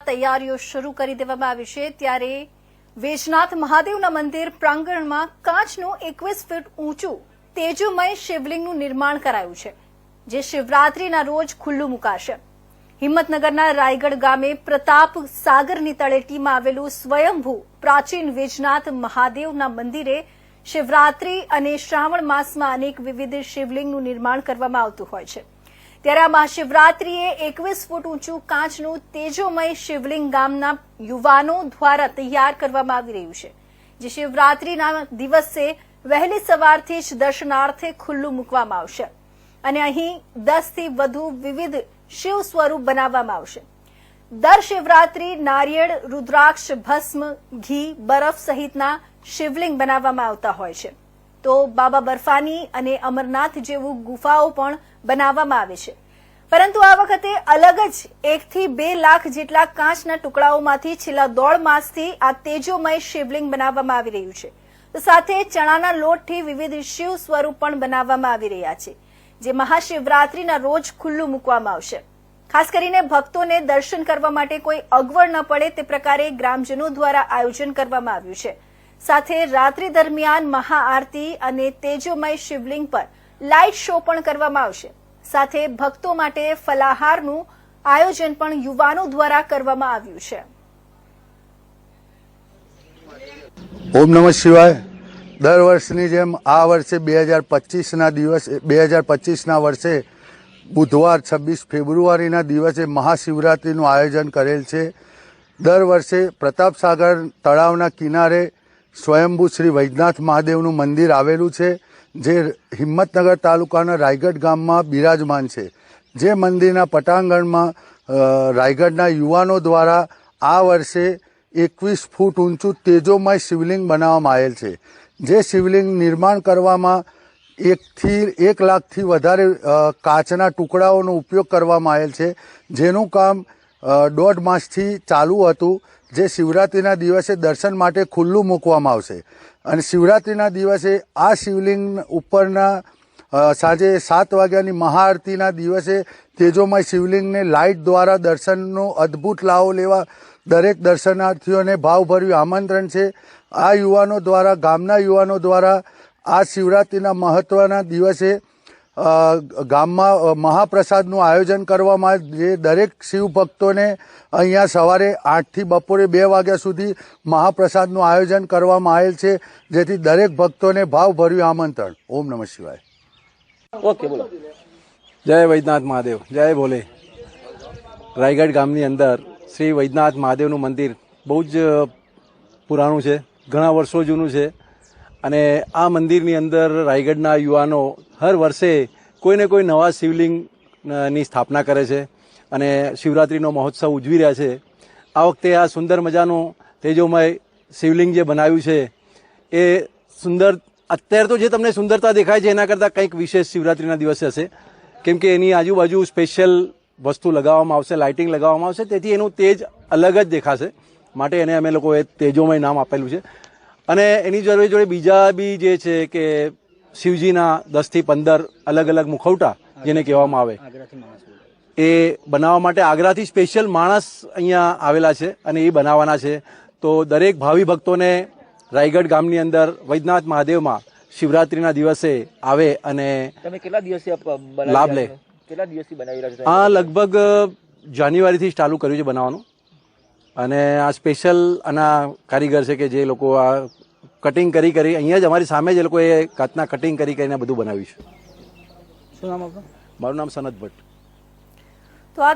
તૈયારીઓ શરૂ કરી દેવામાં આવી છે ત્યારે વેજનાથ મહાદેવના મંદિર પ્રાંગણમાં કાચનું 21 ફીટ ઊંચું તેજોમય શિવલિંગનું નિર્માણ કરાયું છે, જે શિવરાત્રીના રોજ ખુલ્લું મુકાશે. હિંમતનગરના રાયગઢ ગામે પ્રતાપ સાગરની તળેટીમાં આવેલું સ્વયંભૂ પ્રાચીન વેજનાથ મહાદેવના મંદિરે શિવરાત્રી અને શ્રાવણ માસમાં અનેક વિવિધ શિવલિંગનું નિર્માણ કરવામાં આવતું હોય છે. ત્યારે આ મહાશિવરાત્રીએ 21 ફૂટ ઊંચું કાચનું તેજોમય શિવલિંગ ગામના યુવાનો દ્વારા તૈયાર કરવામાં આવી રહ્યું છે, જે શિવરાત્રીના દિવસે વહેલી સવારથી જ દર્શનાર્થે ખુલ્લું મૂકવામાં આવશે અને અહીં 10 થી વધુ વિવિધ શિવ સ્વરૂપ બનાવવામાં આવશે. દર શિવરાત્રી નારિયેળ, રુદ્રાક્ષ, ભસ્મ, ઘી, બરફ સહિતના શિવલિંગ બનાવવામાં આવતા હોય છે. તો બાબા બર્ફાની અને અમરનાથ જેવું ગુફાઓ પણ બનાવવામાં આવે છે. પરંતુ આ વખતે અલગ જ 1 થી 2 લાખ જેટલા કાચના ટુકડાઓમાંથી છેલ્લા 1.5 માસથી આ તેજોમય શિવલિંગ બનાવવામાં આવી રહ્યું છે. તો સાથે ચણાના લોટથી વિવિધ શિવ સ્વરૂપ પણ બનાવવામાં આવી રહ્યા છે, જે મહાશિવરાત્રીના રોજ ખુલ્લું મૂકવામાં આવશે. ખાસ કરીને ભક્તોને દર્શન કરવા માટે કોઈ અગવડ ન પડે તે પ્રકારે ગ્રામજનો દ્વારા આયોજન કરવામાં આવ્યું છે. સાથે રાત્રિ દરમિયાન મહાઆરતી અને તેજોમય શિવલિંગ પર લાઇટ શો પણ કરવામાં આવશે. સાથે ભક્તો માટે ફલાહારનું આયોજન પણ યુવાનો દ્વારા કરવામાં આવ્યું છે. ઓમ નમઃ શિવાય. દર વર્ષની જેમ આ વર્ષે 2025ના વર્ષે બુધવાર 26 ફેબ્રુઆરીના દિવસે મહાશિવરાત્રિનું આયોજન કરેલ છે. દર વર્ષે પ્રતાપસાગર તળાવના કિનારે સ્વયંભૂ શ્રી વૈદ્યનાથ મહાદેવનું મંદિર આવેલું છે, જે હિંમતનગર તાલુકાના રાયગઢ ગામમાં બિરાજમાન છે. જે મંદિરના પટાંગણમાં રાયગઢના યુવાનો દ્વારા આ વર્ષે 21 ફૂટ ઊંચું તેજોમય શિવલિંગ બનાવવામાં આવેલ છે. જે શિવલિંગ નિર્માણ કરવામાં 1 લાખથી વધારે કાચના ટુકડાઓનો ઉપયોગ કરવામાં આવેલ છે, જેનું કામ 1.5 માસથી ચાલુ હતું, જે શિવરાત્રિના દિવસે દર્શન માટે ખુલ્લું મૂકવામાં આવશે. અને શિવરાત્રિના દિવસે આ શિવલિંગ ઉપરના સાંજે 7 વાગ્યાની મહાઆરતીના દિવસે તેજોમય શિવલિંગને લાઇટ દ્વારા દર્શનનો અદ્ભુત લાવો લેવા દરેક દર્શનાર્થીઓને ભાવભર્યું આમંત્રણ છે. આ યુવાનો દ્વારા, ગામના યુવાનો દ્વારા આ શિવરાત્રિના મહત્વના દિવસે ગામમાં મહાપ્રસાદનું આયોજન કરવામાં આવે, જે દરેક શિવ ભક્તોને અહીંયા સવારે 8 થી બપોરે 2 વાગ્યા સુધી મહાપ્રસાદનું આયોજન કરવામાં આવેલ છે, જેથી દરેક ભક્તોને ભાવભર્યું આમંત્રણ. ઓમ નમઃ શિવાય. ઓકે, બોલો. જય વૈદ્યનાથ મહાદેવ, જય ભોલે. રાયગઢ ગામની અંદર શ્રી વૈદ્યનાથ મહાદેવનું મંદિર બહુ જ પુરાણું છે, ઘણા વર્ષો જૂનું છે. અને આ મંદિરની અંદર રાયગઢના યુવાનો હર વર્ષે કોઈને કોઈ નવા શિવલિંગની સ્થાપના કરે છે અને શિવરાત્રિનો મહોત્સવ ઉજવી રહ્યા છે. આ વખતે આ સુંદર મજાનું તેજોમય શિવલિંગ જે બનાવ્યું છે એ સુંદર, અત્યારે તો જે તમને સુંદરતા દેખાય છે એના કરતાં કંઈક વિશેષ શિવરાત્રિના દિવસે હશે, કેમ કે એની આજુબાજુ સ્પેશિયલ વસ્તુ લગાવવામાં આવશે, લાઇટિંગ લગાવવામાં આવશે, તેથી એનું તેજ અલગ જ દેખાશે. માટે એને અમે લોકોએ તેજોમય નામ આપેલું છે. અને એની જોડે બીજા બી જે છે કે શિવજીના 10 થી 15 અલગ અલગ મુખવટા જેને કહેવામાં આવે, એ બનાવવા માટે આગ્રાથી સ્પેશિયલ માણસ અહીંયા આવેલા છે અને એ બનાવવાના છે. તો દરેક ભાવિ ભક્તોને રાયગઢ ગામની અંદર વૈદ્યનાથ મહાદેવમાં શિવરાત્રિના દિવસે આવે અને તમે કેટલા દિવસથી લાભ લે. કેટલા દિવસથી બનાવી રહ્યા છો? આ લગભગ જાન્યુઆરીથી ચાલુ કર્યું છે બનાવવાનું. અને આ સ્પેશિયલ આના કારીગર છે કે જે લોકો આ કટિંગ કરી અહીંયા જ અમારી સામે જ એ લોકોએ કાચના કટિંગ કરીને બધું બનાવ્યું છે. શું નામ આપનું? મારું નામ સનત ભટ્ટ.